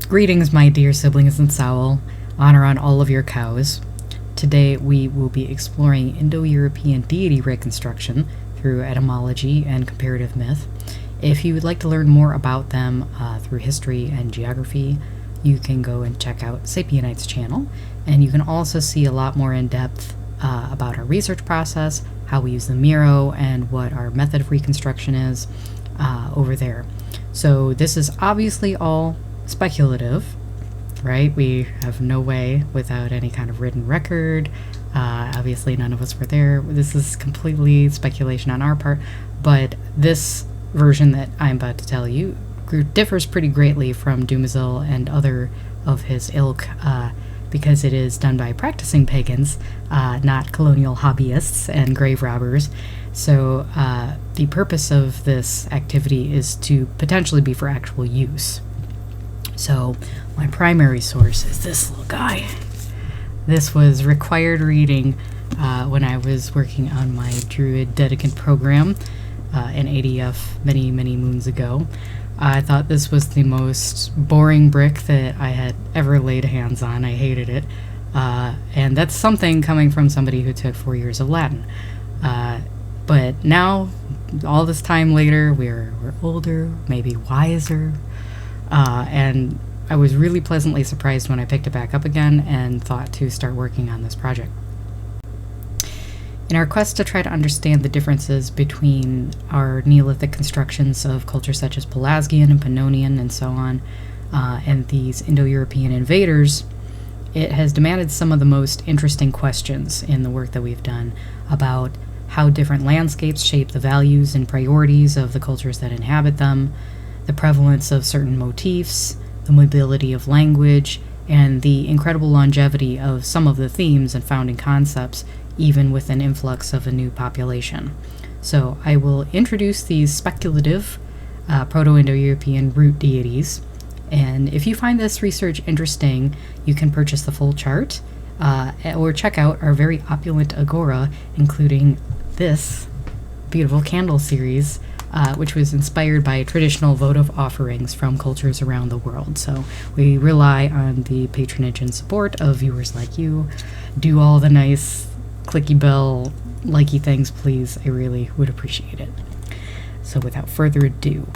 Greetings, my dear siblings in Sowell. Honor on all of your cows. Today we will be exploring Indo-European deity reconstruction through etymology and comparative myth. If you would like to learn more about them through history and geography, you can go and check out Sapienite's channel, and you can also see a lot more in depth about our research process, how we use the Miro, and what our method of reconstruction is over there. So this is obviously all speculative, right? We have no way without any kind of written record. Obviously none of us were there. This is completely speculation on our part, but this version that I'm about to tell you differs pretty greatly from Dumézil and other of his ilk because it is done by practicing pagans, not colonial hobbyists and grave robbers. So the purpose of this activity is to potentially be for actual use. So my primary source is this little guy. This was required reading when I was working on my Druid Dedicant program in ADF many moons ago. I thought this was the most boring brick that I had ever laid hands on. I hated it. And that's something coming from somebody who took 4 years of Latin. But now, all this time later, we're older, maybe wiser, and I was really pleasantly surprised when I picked it back up again and thought to start working on this project. In our quest to try to understand the differences between our Neolithic constructions of cultures such as Pelasgian and Pannonian and so on, and these Indo-European invaders, it has demanded some of the most interesting questions in the work that we've done about how different landscapes shape the values and priorities of the cultures that inhabit them, the prevalence of certain motifs, the mobility of language, and the incredible longevity of some of the themes and founding concepts, even with an influx of a new population. So I will introduce these speculative Proto-Indo-European root deities, and if you find this research interesting, you can purchase the full chart or check out our very opulent agora, including this beautiful candle series, which was inspired by traditional votive offerings from cultures around the world. So we rely on the patronage and support of viewers like you. Do all the nice clicky bell likey things, please. I really would appreciate it. So without further ado,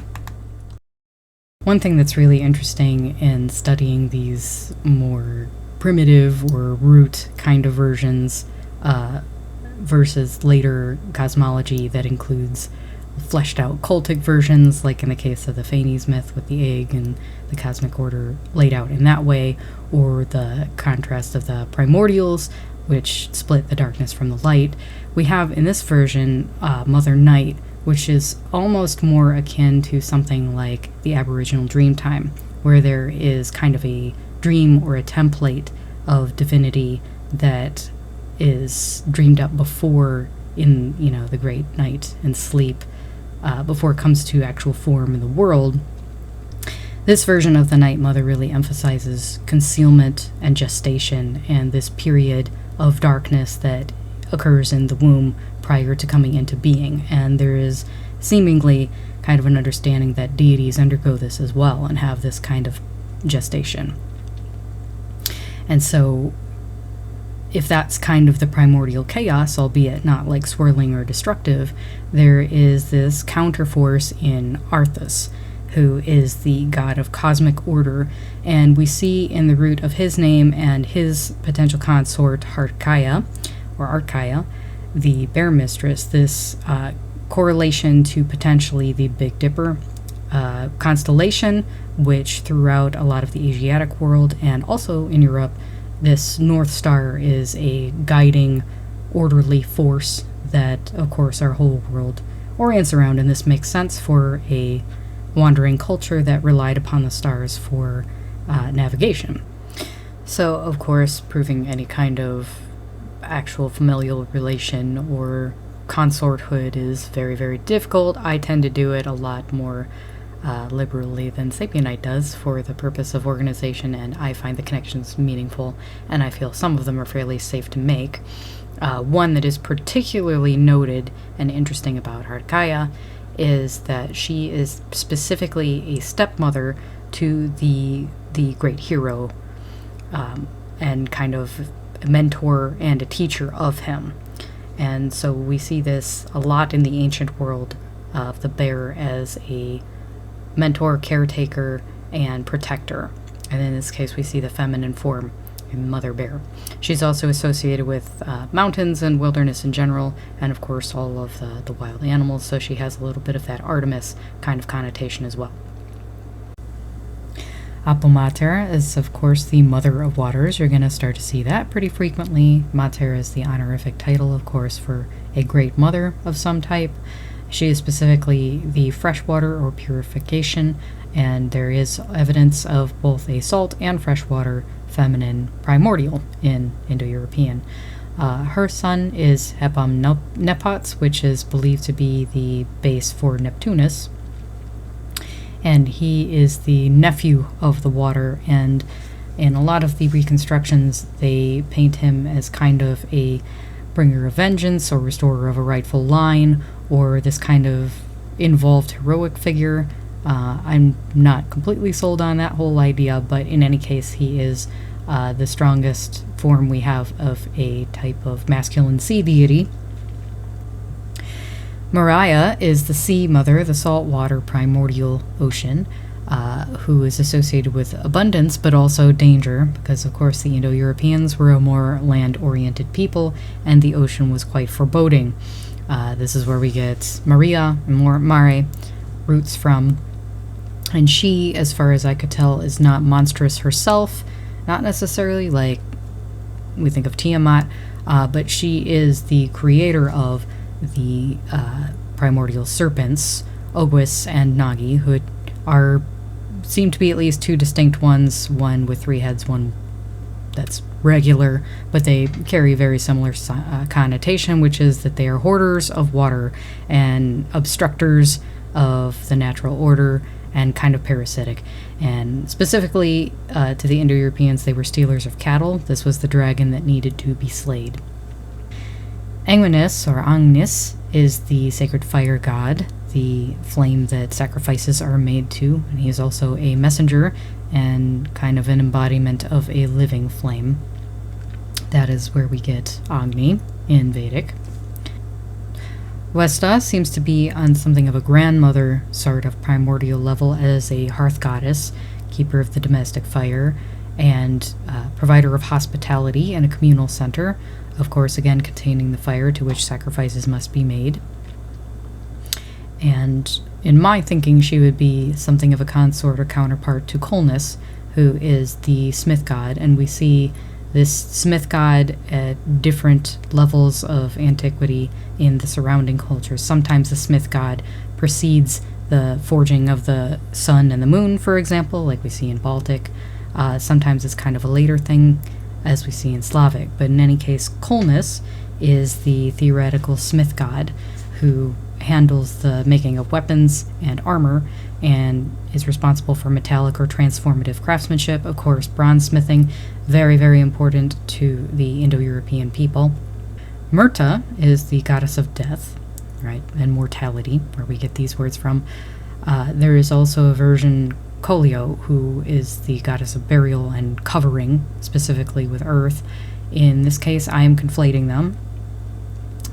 one thing that's really interesting in studying these more primitive or root kind of versions versus later cosmology that includes fleshed out cultic versions, like in the case of the Phanes myth with the egg and the cosmic order laid out in that way, or the contrast of the primordials, which split the darkness from the light. We have in this version Mother Night, which is almost more akin to something like the Aboriginal Dreamtime, where there is kind of a dream or a template of divinity that is dreamed up before in, the great night and sleep, before it comes to actual form in the world. This version of the Night Mother really emphasizes concealment and gestation and this period of darkness that occurs in the womb prior to coming into being. And there is seemingly kind of an understanding that deities undergo this as well and have this kind of gestation. And so if that's kind of the primordial chaos, albeit not like swirling or destructive, there is this counterforce in Arthas, who is the god of cosmic order, and we see in the root of his name and his potential consort, Hartkaya, or Artkaya, the bear mistress, this correlation to potentially the Big Dipper constellation, which throughout a lot of the Asiatic world and also in Europe, this North Star is a guiding, orderly force that, of course, our whole world orients around, and this makes sense for a wandering culture that relied upon the stars for navigation. So, of course, proving any kind of actual familial relation or consorthood is very difficult. I tend to do it a lot more liberally than Sapienite does for the purpose of organization, and I find the connections meaningful, and I feel some of them are fairly safe to make. One that is particularly noted and interesting about Hartkaya is that she is specifically a stepmother to the the great hero, and kind of a mentor and a teacher of him. And so we see this a lot in the ancient world of the bear as a mentor, caretaker, and protector. And in this case, we see the feminine form in Mother Bear. She's also associated with mountains and wilderness in general, and of course all of the wild animals, so she has a little bit of that Artemis kind of connotation as well. Apo Mater is, of course, the mother of waters. You're going to start to see that pretty frequently. Mater is the honorific title, of course, for a great mother of some type. She is specifically the freshwater or purification, and there is evidence of both a salt and freshwater feminine primordial in Indo-European. Her son is Hepam-Nepots, which is believed to be the base for Neptunus, and he is the nephew of the water, and in a lot of the reconstructions they paint him as kind of a bringer of vengeance or restorer of a rightful line, or this kind of involved heroic figure. I'm not completely sold on that whole idea, but in any case he is the strongest form we have of a type of masculine sea deity. Maria is the sea mother, the saltwater primordial ocean, who is associated with abundance but also danger, because of course the Indo-Europeans were a more land-oriented people and the ocean was quite foreboding. This is where we get Maria, Mare, roots from, and she, as far as I could tell, is not monstrous herself, not necessarily like we think of Tiamat, but she is the creator of the primordial serpents, Oguis and Nagi, who seem to be at least two distinct ones, one with three heads, one that's regular, but they carry very similar connotation, which is that they are hoarders of water and obstructors of the natural order and kind of parasitic. And specifically to the Indo-Europeans, they were stealers of cattle. This was the dragon that needed to be slayed. Angnis, or Agnis, is the sacred fire god, the flame that sacrifices are made to, and he is also a messenger and kind of an embodiment of a living flame. That is where we get Agni in Vedic. Vesta seems to be on something of a grandmother sort of primordial level as a hearth goddess, keeper of the domestic fire, and provider of hospitality and a communal center, of course again containing the fire to which sacrifices must be made. And in my thinking she would be something of a consort or counterpart to Kolnus, who is the smith god, and we see this smith god at different levels of antiquity in the surrounding cultures. Sometimes the smith god precedes the forging of the sun and the moon, for example, like we see in Baltic. Sometimes it's kind of a later thing, as we see in Slavic. But in any case, Kolnus is the theoretical smith god who handles the making of weapons and armor and is responsible for metallic or transformative craftsmanship. Of course, bronze smithing, very, very important to the Indo-European people. Myrta is the goddess of death, right, and mortality, where we get these words from. There is also a version, Kolio, who is the goddess of burial and covering, specifically with earth. In this case, I am conflating them.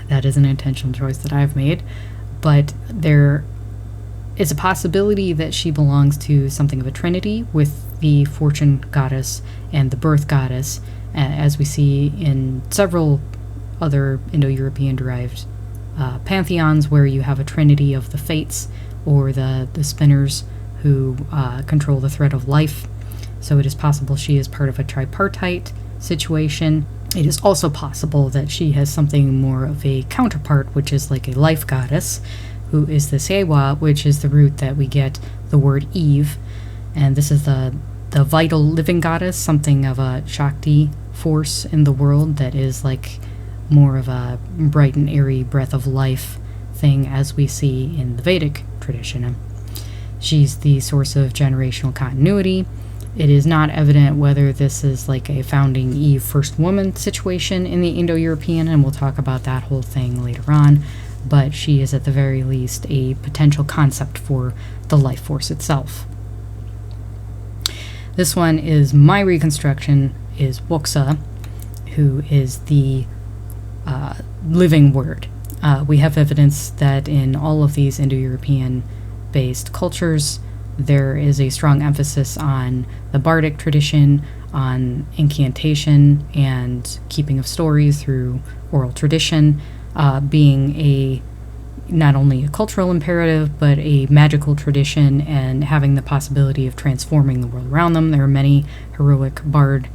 That is an intentional choice that I've made, but there is a possibility that she belongs to something of a trinity with the fortune goddess and the birth goddess, as we see in several other Indo-European derived pantheons, where you have a trinity of the fates or the spinners who control the thread of life. So it is possible she is part of a tripartite situation. It is also possible that she has something more of a counterpart, which is like a life goddess, who is the Sewa, which is the root that we get the word Eve. And this is the vital living goddess, something of a Shakti force in the world that is like more of a bright and airy breath of life thing, as we see in the Vedic tradition. She's the source of generational continuity. It is not evident whether this is like a founding Eve first woman situation in the Indo-European, and we'll talk about that whole thing later on, but she is at the very least a potential concept for the life force itself. This one is my reconstruction, is Woksa, who is the living word. We have evidence that in all of these Indo-European based cultures, there is a strong emphasis on the bardic tradition, on incantation and keeping of stories through oral tradition, being not only a cultural imperative, but a magical tradition and having the possibility of transforming the world around them. There are many heroic bard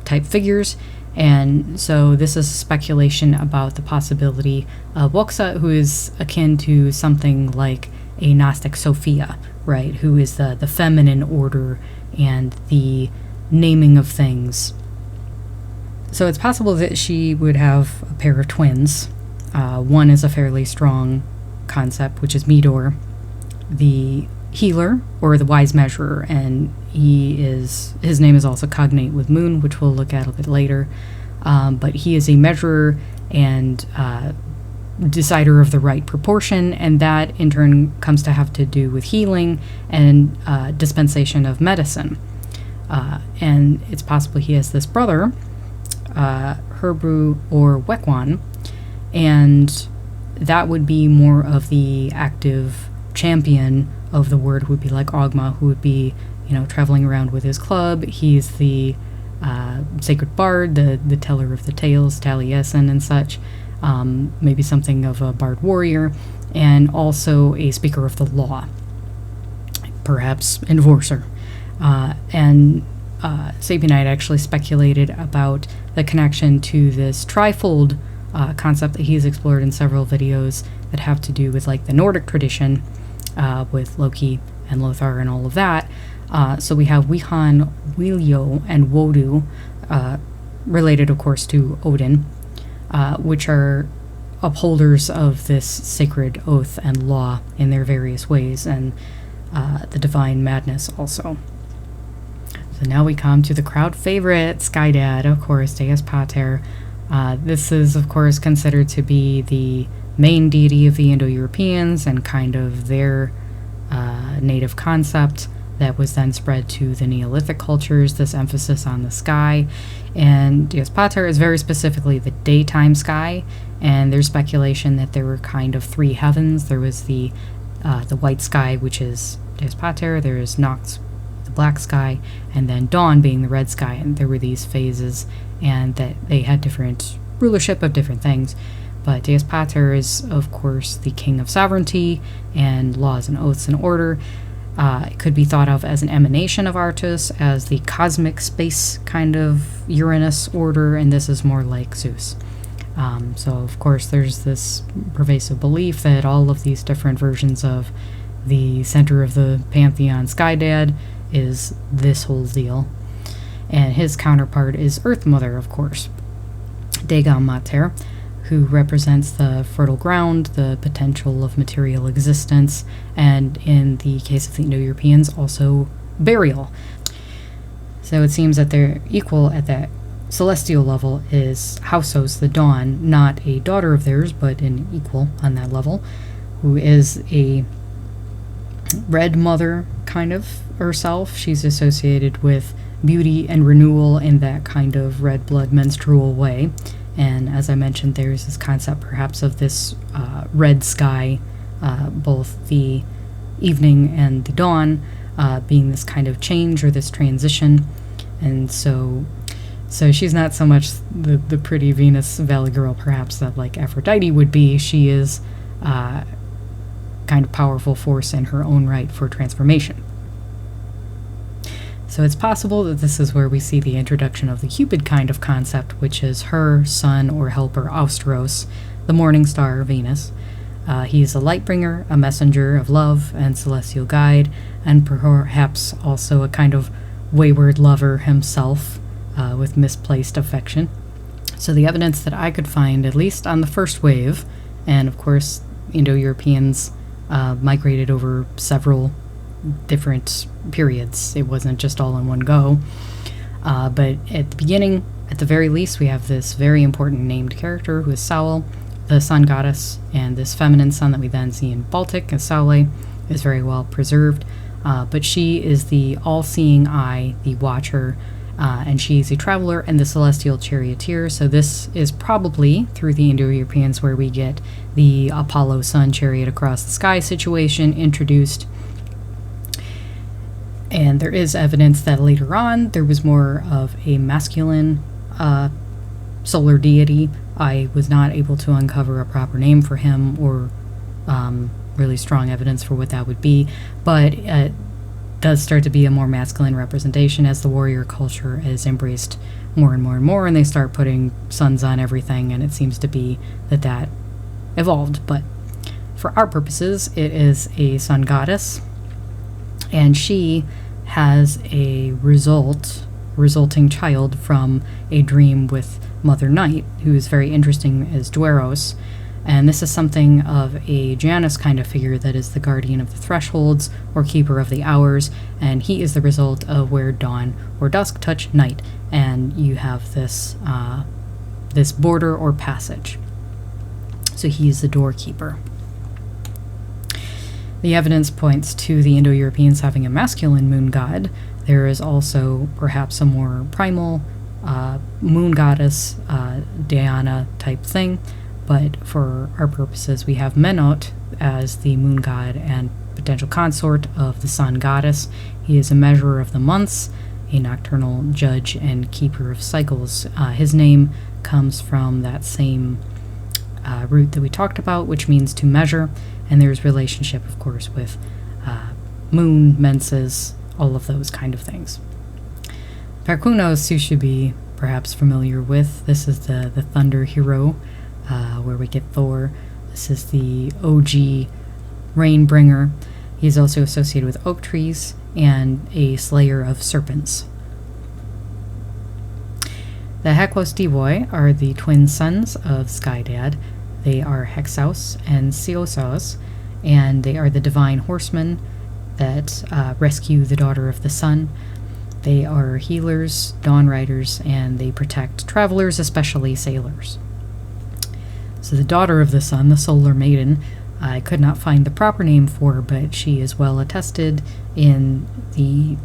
type figures, and so this is a speculation about the possibility of Woksa, who is akin to something like a Gnostic Sophia, right, who is the feminine order and the naming of things. So it's possible that she would have a pair of twins. One is a fairly strong concept, which is Midor, the healer or the wise measurer, and his name is also cognate with Moon, which we'll look at a bit later. But he is a measurer and decider of the right proportion, and that in turn comes to have to do with healing and dispensation of medicine. And it's possible he has this brother, Herbru or Wekwan, and that would be more of the active champion of the word, who would be like Ogma, who would be, traveling around with his club. He's the sacred bard, the teller of the tales, Taliesin and such, maybe something of a bard warrior, and also a speaker of the law, perhaps enforcer. And Sapionite actually speculated about the connection to this trifold concept that he's explored in several videos that have to do with like the Nordic tradition, with Loki and Lothar and all of that. So we have Wihan, Wilio, and Wodu, related of course to Odin, which are upholders of this sacred oath and law in their various ways, and the divine madness also. So now we come to the crowd favorite, Skydad, of course, Deus Pater. This is, of course, considered to be the main deity of the Indo-Europeans and kind of their native concept that was then spread to the Neolithic cultures, this emphasis on the sky. And Deus Pater is very specifically the daytime sky, and there's speculation that there were kind of three heavens. There was the white sky, which is Deus Pater, there is Nox, the black sky, and then dawn being the red sky, and there were these phases, and that they had different rulership of different things. But Deus Pater is, of course, the king of sovereignty and laws and oaths and order. It could be thought of as an emanation of Artus, as the cosmic space kind of Uranus order, and this is more like Zeus. So, of course, there's this pervasive belief that all of these different versions of the center of the Pantheon, Skydad, is this whole deal. And his counterpart is Earth Mother, of course, Degam Mater, who represents the fertile ground, the potential of material existence, and in the case of the Indo-Europeans, also burial. So it seems that their equal at that celestial level is Hausos, the dawn, not a daughter of theirs, but an equal on that level, who is a red mother, kind of, herself. She's associated with beauty and renewal in that kind of red blood menstrual way. And as I mentioned, there's this concept perhaps of this red sky, both the evening and the dawn, being this kind of change or this transition. And so she's not so much the pretty Venus Valley girl perhaps that like Aphrodite would be. She is kind of powerful force in her own right for transformation. So it's possible that this is where we see the introduction of the Cupid kind of concept, which is her son or helper Austros, the morning star Venus. He's a light bringer, a messenger of love and celestial guide, and perhaps also a kind of wayward lover himself, with misplaced affection. So the evidence that I could find, at least on the first wave, and of course Indo-Europeans migrated over several different periods. It wasn't just all in one go. But at the beginning, at the very least, we have this very important named character who is Saul, the sun goddess, and this feminine sun that we then see in Baltic as Saule is very well preserved. but she is the all-seeing eye, the watcher, and she is a traveler and the celestial charioteer. So this is probably through the Indo-Europeans where we get the Apollo sun chariot across the sky situation introduced. And there is evidence that later on there was more of a masculine solar deity. I was not able to uncover a proper name for him or really strong evidence for what that would be, but it does start to be a more masculine representation as the warrior culture is embraced more and more and more, and they start putting suns on everything, and it seems to be that evolved. But for our purposes, it is a sun goddess, and she has a resulting child from a dream with Mother Night, who is very interesting as Dueros. And this is something of a Janus kind of figure that is the guardian of the thresholds or keeper of the hours, and he is the result of where dawn or dusk touch night, and you have this this border or passage. So he is the doorkeeper. The evidence points to the Indo-Europeans having a masculine moon god. There is also perhaps a more primal moon goddess, Diana type thing. But for our purposes, we have Menot as the moon god and potential consort of the sun goddess. He is a measurer of the months, a nocturnal judge and keeper of cycles. His name comes from that same root that we talked about, which means to measure, and there's relationship, of course, with moon, menses, all of those kind of things. Perkunos you should be perhaps familiar with. This is the thunder hero, where we get Thor. This is the OG rain bringer. He's also associated with oak trees and a slayer of serpents. The Heklos Divoi are the twin sons of Skydad. They are Hexaus and Siosaus, and they are the divine horsemen that rescue the daughter of the sun. They are healers, dawn riders, and they protect travelers, especially sailors. So the daughter of the sun, the solar maiden, I could not find the proper name for her, but she is well attested in the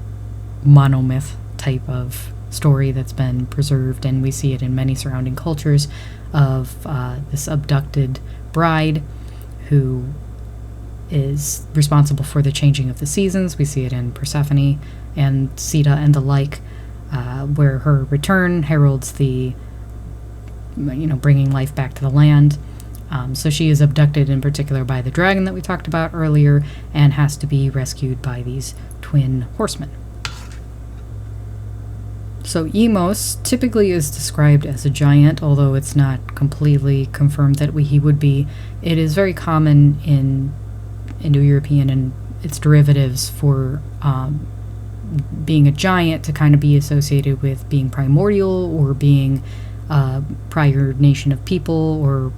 monomyth type of story that's been preserved, and we see it in many surrounding cultures of this abducted bride who is responsible for the changing of the seasons. We see it in Persephone and Sita and the like, where her return heralds the bringing life back to the land. So she is abducted in particular by the dragon that we talked about earlier and has to be rescued by these twin horsemen. So Emos typically is described as a giant, although it's not completely confirmed that he would be. It is very common in Indo-European and its derivatives for being a giant to kind of be associated with being primordial or being prior nation of people, or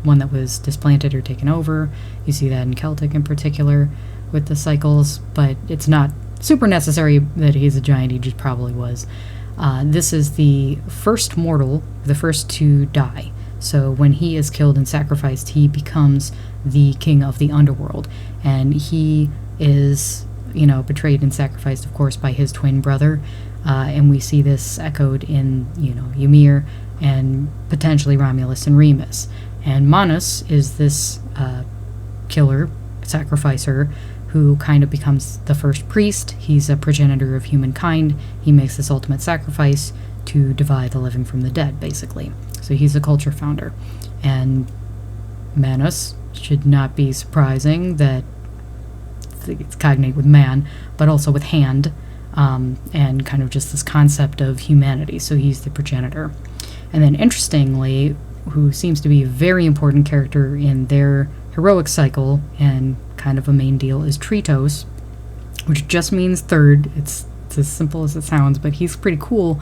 one that was displanted or taken over. You see that in Celtic in particular with the cycles, but it's not super necessary that he's a giant. He just probably was. This is the first mortal, the first to die. So when he is killed and sacrificed, he becomes the king of the underworld, and he is betrayed and sacrificed, of course, by his twin brother. And we see this echoed in Ymir and potentially Romulus and Remus. And Manus is this killer, sacrificer, who kind of becomes the first priest. He's a progenitor of humankind. He makes this ultimate sacrifice to divide the living from the dead, basically. So he's a culture founder. And Manus should not be surprising that it's cognate with man, but also with hand, and kind of just this concept of humanity. So he's the progenitor. And then interestingly, who seems to be a very important character in their heroic cycle and kind of a main deal, is Tritos, which just means third. It's as simple as it sounds, but he's pretty cool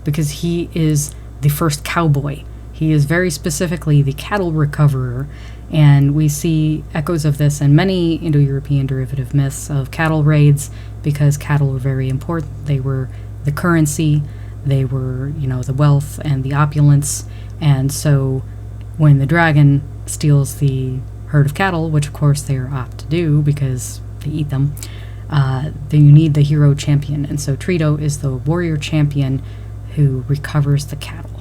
because he is the first cowboy. He is very specifically the cattle recoverer, and we see echoes of this in many Indo-European derivative myths of cattle raids, because cattle were very important. They were the currency, they were, the wealth and the opulence, and so when the dragon steals the herd of cattle, which of course they are apt to do because they eat them, you need the hero champion. And so Trito is the warrior champion who recovers the cattle.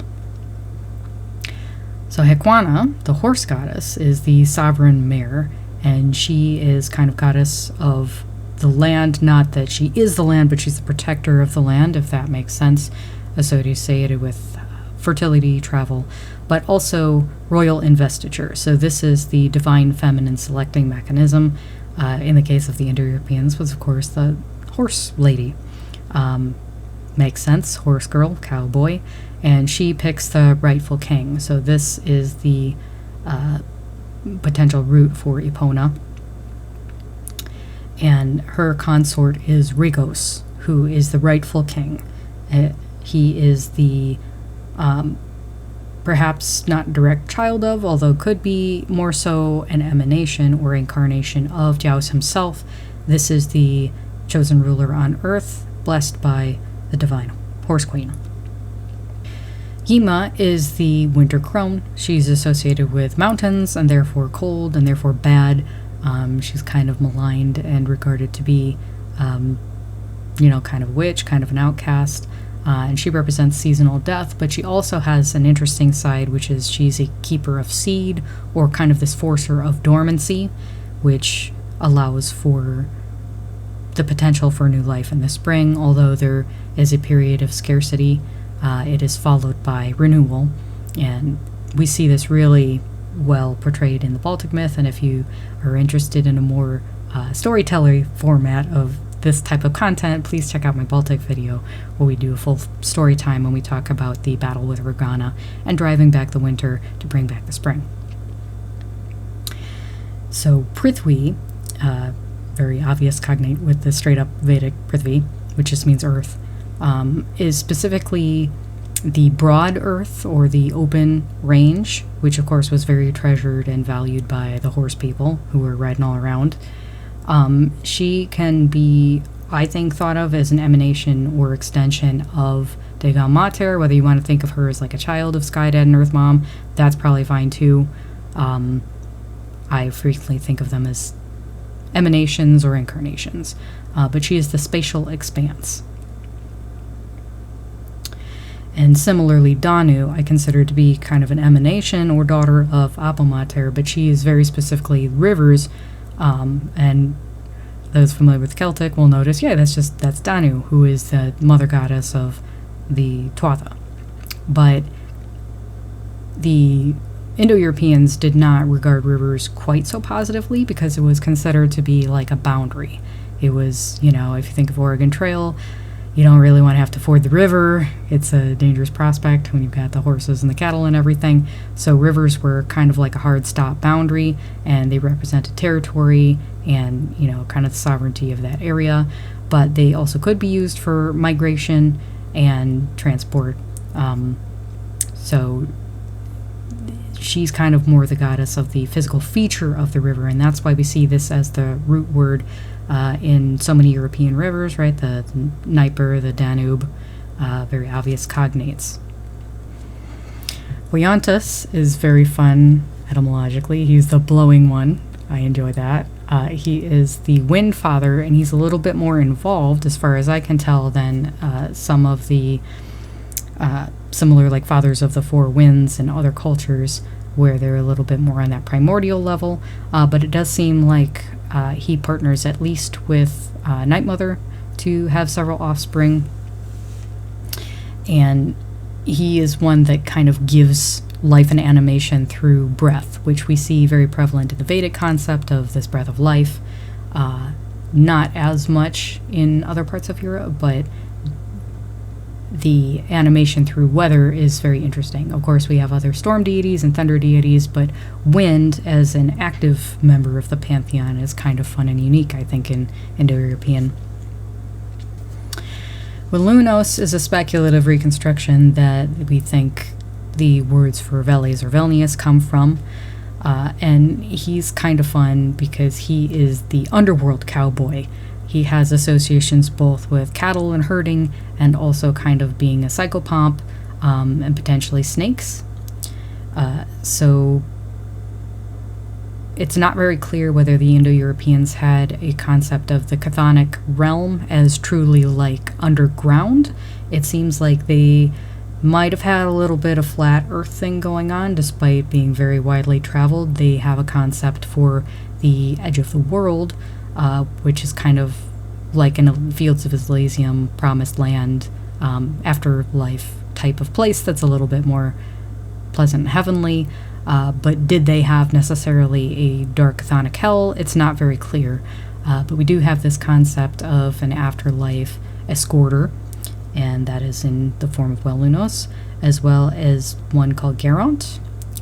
So Hekwana, the horse goddess, is the sovereign mare, and she is kind of goddess of the land. Not that she is the land, but she's the protector of the land, if that makes sense, associated with fertility, travel, but also royal investiture. So this is the divine feminine selecting mechanism. In the case of the Indo-Europeans was, of course, the horse lady. Makes sense, horse girl, cowboy, and she picks the rightful king. So this is the potential route for Epona. And her consort is Rigos, who is the rightful king. He is the perhaps not direct child of, although could be more so an emanation or incarnation of Taos himself. This is the chosen ruler on earth, blessed by the divine horse queen. Yima is the winter crone. She's associated with mountains and therefore cold and therefore bad. She's kind of maligned and regarded to be, kind of a witch, kind of an outcast. And she represents seasonal death, but she also has an interesting side, which is she's a keeper of seed, or kind of this forcer of dormancy, which allows for the potential for new life in the spring. Although there is a period of scarcity, it is followed by renewal, and we see this really well portrayed in the Baltic myth. And if you are interested in a more storyteller format of this type of content, please check out my Baltic video where we do a full story time when we talk about the battle with Ragana and driving back the winter to bring back the spring. So Prithvi, very obvious cognate with the straight up Vedic Prithvi, which just means earth, is specifically the broad earth or the open range, which of course was very treasured and valued by the horse people who were riding all around. She can be, I think, thought of as an emanation or extension of Degam Mater. Whether you want to think of her as like a child of Sky Dad and Earth Mom, that's probably fine too. I frequently think of them as emanations or incarnations, but she is the spatial expanse. And similarly, Danu, I consider to be kind of an emanation or daughter of Appa Mater, but she is very specifically rivers. And those familiar with Celtic will notice, that's Danu, who is the mother goddess of the Tuatha. But the Indo-Europeans did not regard rivers quite so positively because it was considered to be like a boundary. It was, if you think of Oregon Trail, you don't really want to have to ford the river. It's a dangerous prospect when you've got the horses and the cattle and everything. So rivers were kind of like a hard stop boundary, and they represented territory and, kind of the sovereignty of that area. But they also could be used for migration and transport. So she's kind of more the goddess of the physical feature of the river, and that's why we see this as the root word in so many European rivers, right? The Dnieper, the Danube, very obvious cognates. Leontus is very fun etymologically. He's the blowing one. I enjoy that. He is the wind father, and he's a little bit more involved, as far as I can tell, than some of the similar like fathers of the four winds in other cultures, where they're a little bit more on that primordial level. But it does seem like he partners at least with Night Mother to have several offspring. And he is one that kind of gives life and animation through breath, which we see very prevalent in the Vedic concept of this breath of life. Not as much in other parts of Europe, but the animation through weather is very interesting. Of course, we have other storm deities and thunder deities, but wind as an active member of the Pantheon is kind of fun and unique, I think, in Indo-European. Wilunos is a speculative reconstruction that we think the words for Veles or Velnius come from. And he's kind of fun because he is the underworld cowboy. He has associations both with cattle and herding, and also kind of being a psychopomp, and potentially snakes. So it's not very clear whether the Indo-Europeans had a concept of the chthonic realm as truly like underground. It seems like they might have had a little bit of flat earth thing going on, despite being very widely traveled. They have a concept for the edge of the world, which is kind of like in the Fields of Elysium, promised land, afterlife type of place that's a little bit more pleasant and heavenly. But did they have necessarily a dark chthonic hell? It's not very clear. But we do have this concept of an afterlife escorter, and that is in the form of Wellunos, as well as one called Garant,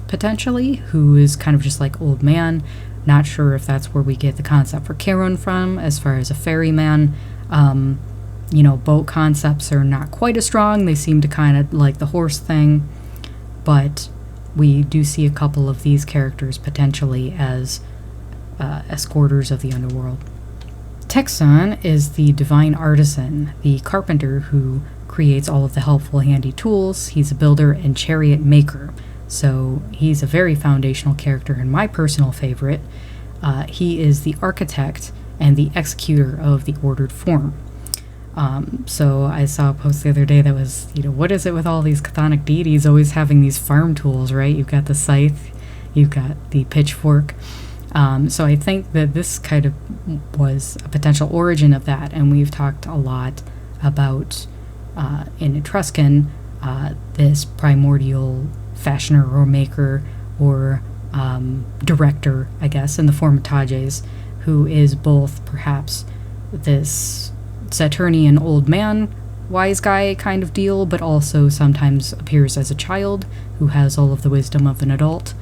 potentially, who is kind of just like old man. Not sure if that's where we get the concept for Charon from, as far as a ferryman. Boat concepts are not quite as strong. They seem to kind of like the horse thing, but we do see a couple of these characters potentially as escorters of the underworld. Texan is the divine artisan, the carpenter who creates all of the helpful handy tools. He's a builder and chariot maker, so he's a very foundational character and my personal favorite. He is the architect and the executor of the ordered form. So I saw a post the other day that was, what is it with all these chthonic deities always having these farm tools, right? You've got the scythe, you've got the pitchfork. So I think that this kind of was a potential origin of that, and we've talked a lot about, in Etruscan, this primordial fashioner or maker or director, I guess, in the form of Tages, who is both perhaps this Saturnian old man, wise guy kind of deal, but also sometimes appears as a child who has all of the wisdom of an adult.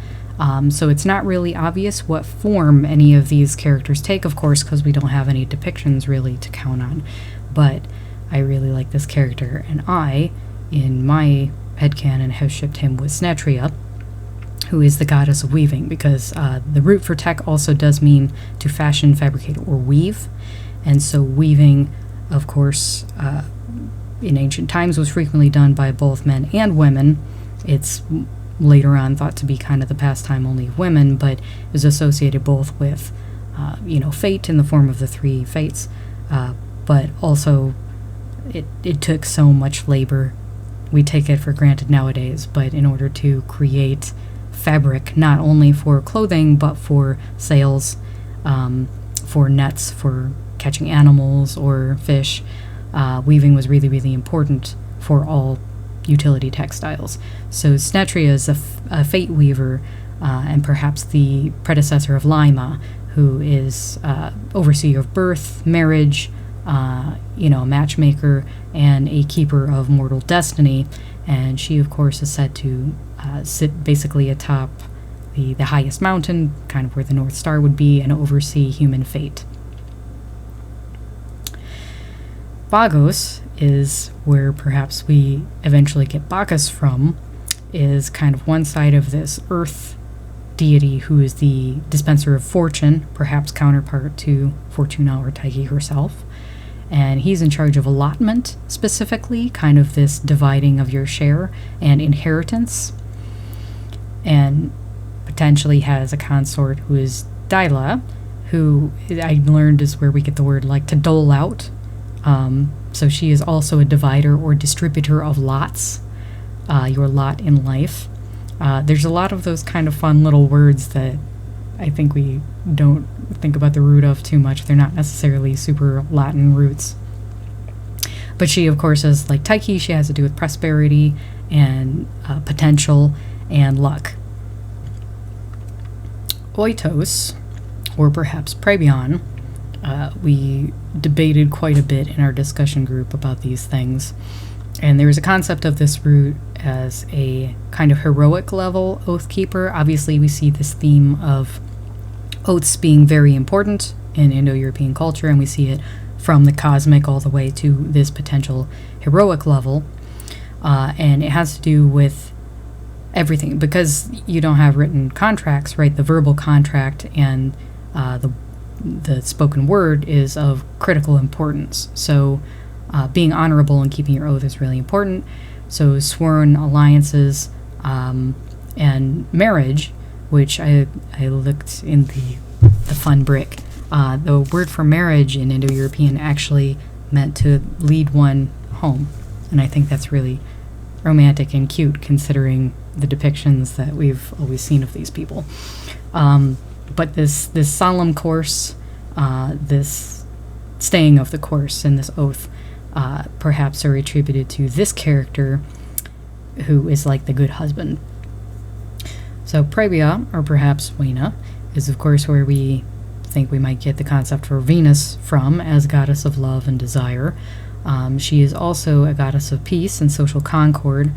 So it's not really obvious what form any of these characters take, of course, because we don't have any depictions really to count on. But I really like this character, and I, in my headcanon, have shipped him with Snatria, who is the goddess of weaving, because the root for tech also does mean to fashion, fabricate, or weave. And so weaving, of course, in ancient times was frequently done by both men and women. It's later on thought to be kind of the pastime only of women, but is associated both with, fate in the form of the three fates, but also it took so much labor. We take it for granted nowadays, but in order to create fabric, not only for clothing, but for sails, for nets, for catching animals or fish, weaving was really, really important for all utility textiles. So Snatria is a fate weaver, and perhaps the predecessor of Lima, who is overseer of birth, marriage, a matchmaker, and a keeper of mortal destiny. And she, of course, is said to sit basically atop the highest mountain, kind of where the North Star would be, and oversee human fate. Bacchus is where perhaps we eventually get Bacchus from, is kind of one side of this earth deity who is the dispenser of fortune, perhaps counterpart to Fortuna or Tyche herself. And he's in charge of allotment, specifically, kind of this dividing of your share and inheritance. And potentially has a consort who is Dyla, who I learned is where we get the word like to dole out. So she is also a divider or distributor of lots, your lot in life. There's a lot of those kind of fun little words that I think we don't think about the root of too much. They're not necessarily super Latin roots. But she, of course, is like Tyche. She has to do with prosperity and potential and luck. Oitos, or perhaps Prebion, we debated quite a bit in our discussion group about these things. And there is a concept of this root as a kind of heroic level oath keeper. Obviously, we see this theme of oaths being very important in Indo-European culture, and we see it from the cosmic all the way to this potential heroic level. And it has to do with everything, because you don't have written contracts, right? The verbal contract and the spoken word is of critical importance. So being honorable and keeping your oath is really important. So sworn alliances and marriage which I looked in the fun brick. The word for marriage in Indo-European actually meant to lead one home, and I think that's really romantic and cute considering the depictions that we've always seen of these people. But this solemn course, this staying of the course and this oath, perhaps are attributed to this character who is like the good husband. So Previa, or perhaps Wena, is of course where we think we might get the concept for Venus from as goddess of love and desire. She is also a goddess of peace and social concord,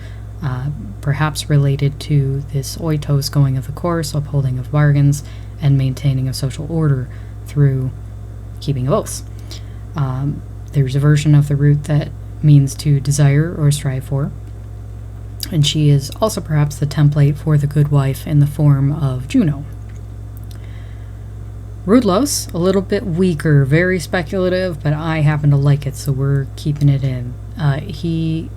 perhaps related to this oitos, going of the course, upholding of bargains, and maintaining of social order through keeping of oaths. There's a version of the root that means to desire or strive for, and she is also perhaps the template for the good wife in the form of Juno. Rudlos, a little bit weaker, very speculative, but I happen to like it, so we're keeping it in. He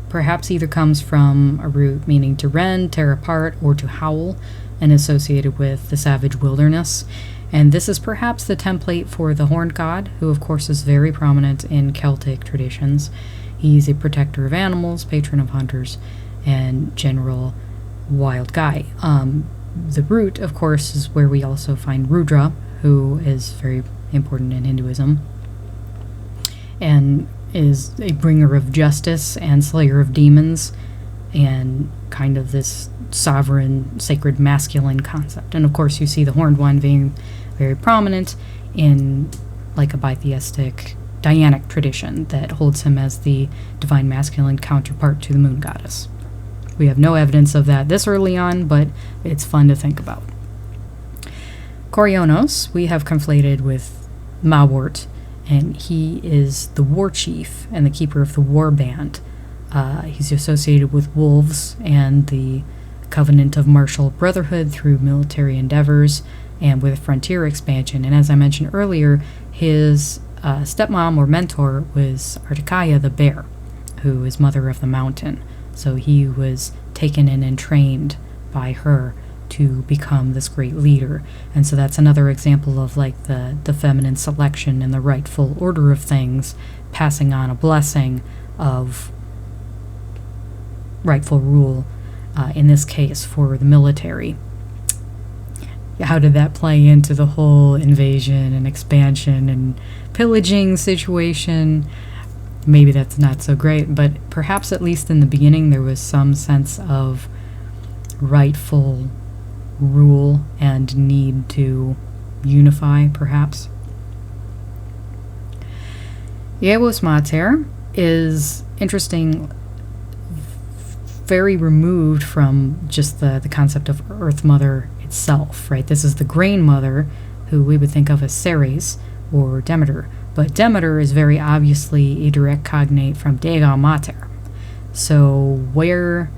perhaps either comes from a root meaning to rend, tear apart, or to howl, and associated with the savage wilderness. And this is perhaps the template for the horned god, who of course is very prominent in Celtic traditions. He's a protector of animals, patron of hunters, and general wild guy. The root, of course, is where we also find Rudra, who is very important in Hinduism, and is a bringer of justice and slayer of demons, and kind of this sovereign, sacred, masculine concept. And of course you see the horned one being very prominent in like a bitheistic Dianic tradition that holds him as the divine masculine counterpart to the moon goddess. We have no evidence of that this early on, but it's fun to think about. Koryonos we have conflated with Mawort, and he is the war chief and the keeper of the war band. He's associated with wolves and the covenant of martial brotherhood through military endeavors and with frontier expansion. And as I mentioned earlier, his stepmom or mentor was Artikaya the bear, who is mother of the mountain. So he was taken in and trained by her to become this great leader. And so that's another example of like the feminine selection and the rightful order of things, passing on a blessing of rightful rule, in this case for the military. How did that play into the whole invasion and expansion and pillaging situation? Maybe that's not so great, but perhaps at least in the beginning there was some sense of rightful rule and need to unify, perhaps. Yevos Mater is interesting, very removed from just the concept of Earth Mother itself, right? This is the grain mother, who we would think of as Ceres or Demeter. But Demeter is very obviously a direct cognate from Dega Mater. So where,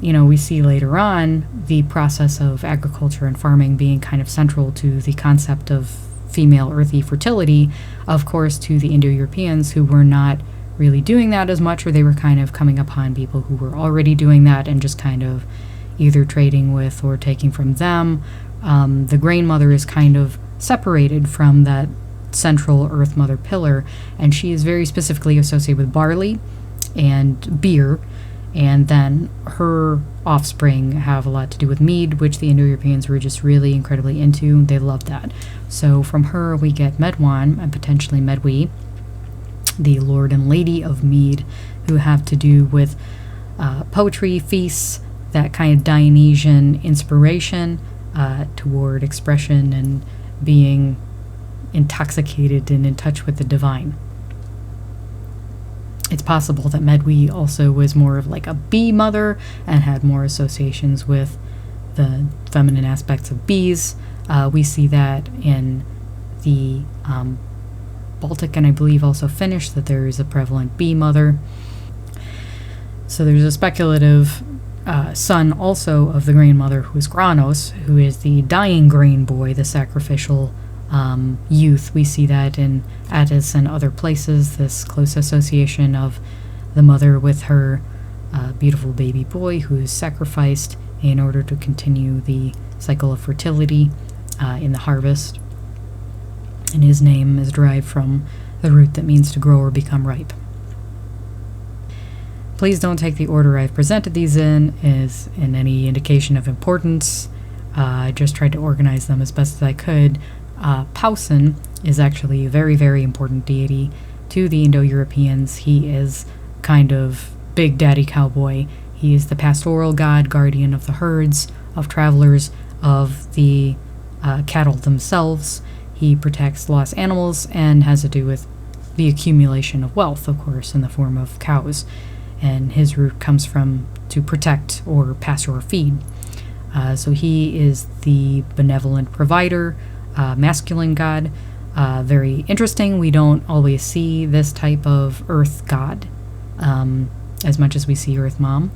we see later on the process of agriculture and farming being kind of central to the concept of female earthy fertility, of course, to the Indo-Europeans who were not really doing that as much, or they were kind of coming upon people who were already doing that and just kind of either trading with or taking from them. The grain mother is kind of separated from that central earth mother pillar, and she is very specifically associated with barley and beer, and then her offspring have a lot to do with mead, which the Indo-Europeans were just really incredibly into. They loved that. So from her we get Medwan and potentially Medwi, the lord and lady of mead, who have to do with poetry, feasts, that kind of Dionysian inspiration toward expression and being intoxicated and in touch with the divine. It's possible that Medwi also was more of like a bee mother and had more associations with the feminine aspects of bees. We see that in the Baltic and I believe also Finnish, that there is a prevalent bee mother. So there's a speculative son also of the grain mother, who is Granos, who is the dying grain boy, the sacrificial youth. We see that in Attis and other places, this close association of the mother with her beautiful baby boy who is sacrificed in order to continue the cycle of fertility in the harvest. And his name is derived from the root that means to grow or become ripe. Please don't take the order I've presented these in as in any indication of importance. I just tried to organize them as best as I could. Pausen is actually a very, very important deity to the Indo-Europeans. He is kind of Big Daddy Cowboy. He is the pastoral god, guardian of the herds, of travelers, of the cattle themselves. He protects lost animals and has to do with the accumulation of wealth, of course, in the form of cows. And his root comes from to protect or pasture or feed. So he is the benevolent provider, masculine god. Very interesting. We don't always see this type of earth god as much as we see Earth Mom.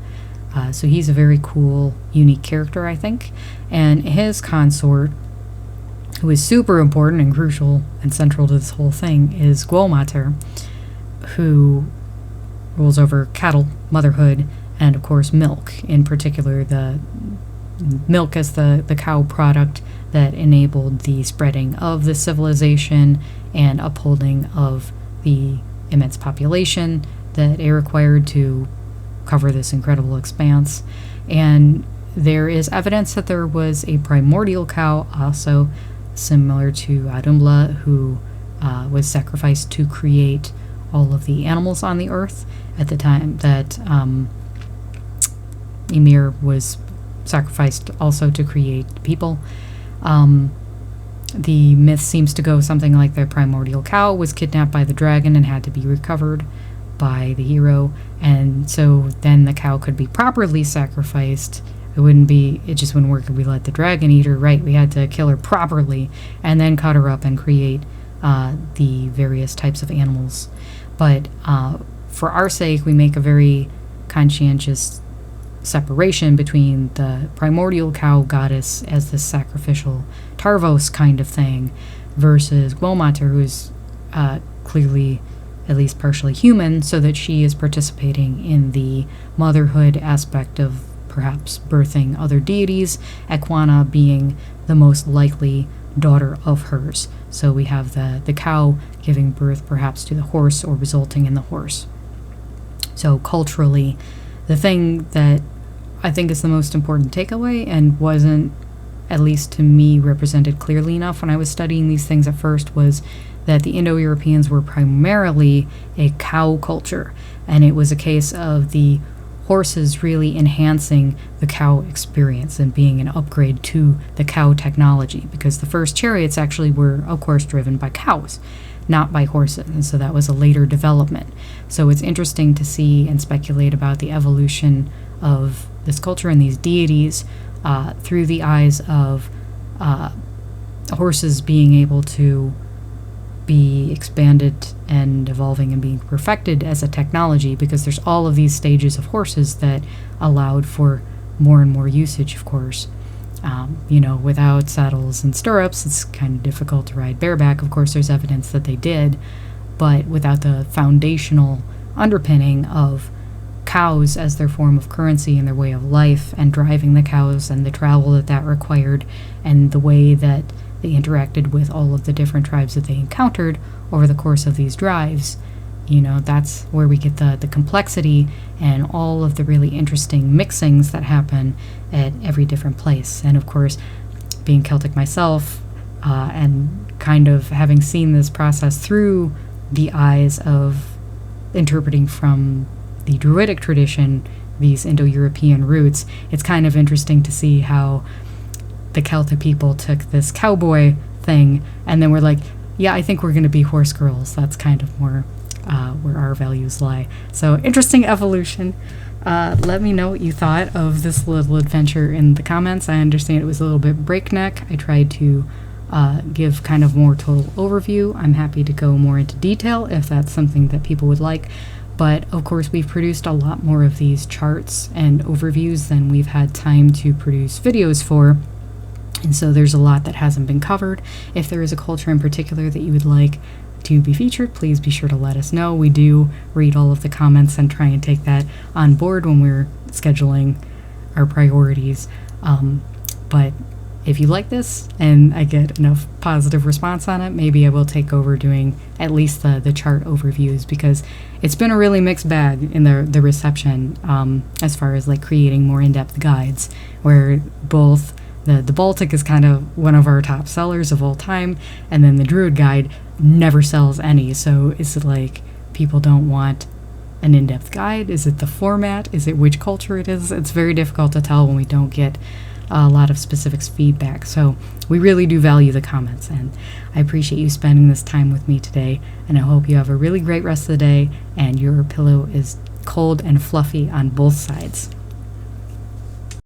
So he's a very cool, unique character, I think. And his consort, who is super important and crucial and central to this whole thing, is Guomater, who rules over cattle, motherhood, and of course milk, in particular the milk as the cow product that enabled the spreading of the civilization and upholding of the immense population that it required to cover this incredible expanse. And there is evidence that there was a primordial cow also similar to Adumla, who was sacrificed to create all of the animals on the earth at the time that Ymir was sacrificed also to create people. The myth seems to go something like the primordial cow was kidnapped by the dragon and had to be recovered by the hero, and so then the cow could be properly sacrificed. It just wouldn't work if we let the dragon eat her, right? We had to kill her properly and then cut her up and create the various types of animals. But for our sake, we make a very conscientious separation between the primordial cow goddess as this sacrificial Tarvos kind of thing versus Guomater, who's clearly at least partially human, so that she is participating in the motherhood aspect of perhaps birthing other deities, Equana being the most likely daughter of hers. So we have the cow giving birth perhaps to the horse or resulting in the horse. So culturally, the thing that I think is the most important takeaway and wasn't, at least to me, represented clearly enough when I was studying these things at first was that the Indo-Europeans were primarily a cow culture, and it was a case of the horses really enhancing the cow experience and being an upgrade to the cow technology, because the first chariots actually were, of course, driven by cows, not by horses, and so that was a later development. So it's interesting to see and speculate about the evolution of this culture and these deities through the eyes of horses being able to be expanded and evolving and being perfected as a technology, because there's all of these stages of horses that allowed for more and more usage, of course. Without saddles and stirrups, it's kind of difficult to ride bareback. Of course, there's evidence that they did, but without the foundational underpinning of cows as their form of currency and their way of life, and driving the cows and the travel that required, and the way that they interacted with all of the different tribes that they encountered over the course of these drives, that's where we get the complexity and all of the really interesting mixings that happen at every different place. And of course, being Celtic myself, and kind of having seen this process through the eyes of interpreting from the Druidic tradition, these Indo-European roots, it's kind of interesting to see how the Celtic people took this cowboy thing and then we're like, yeah, I think we're going to be horse girls. That's kind of more where our values lie. So interesting evolution. Let me know what you thought of this little adventure in the comments. I understand it was a little bit breakneck. I tried to give kind of more total overview. I'm happy to go more into detail if that's something that people would like. But of course, we've produced a lot more of these charts and overviews than we've had time to produce videos for. And so there's a lot that hasn't been covered. If there is a culture in particular that you would like to be featured, please be sure to let us know. We do read all of the comments and try and take that on board when we're scheduling our priorities. But if you like this and I get enough positive response on it, maybe I will take over doing at least the chart overviews, because it's been a really mixed bag in the reception as far as like creating more in-depth guides, where both the Baltic is kind of one of our top sellers of all time, and then the Druid guide never sells any. So is it like people don't want an in-depth guide? Is it the format? Is it which culture it is? It's very difficult to tell when we don't get a lot of specific feedback. So we really do value the comments, and I appreciate you spending this time with me today, and I hope you have a really great rest of the day and your pillow is cold and fluffy on both sides.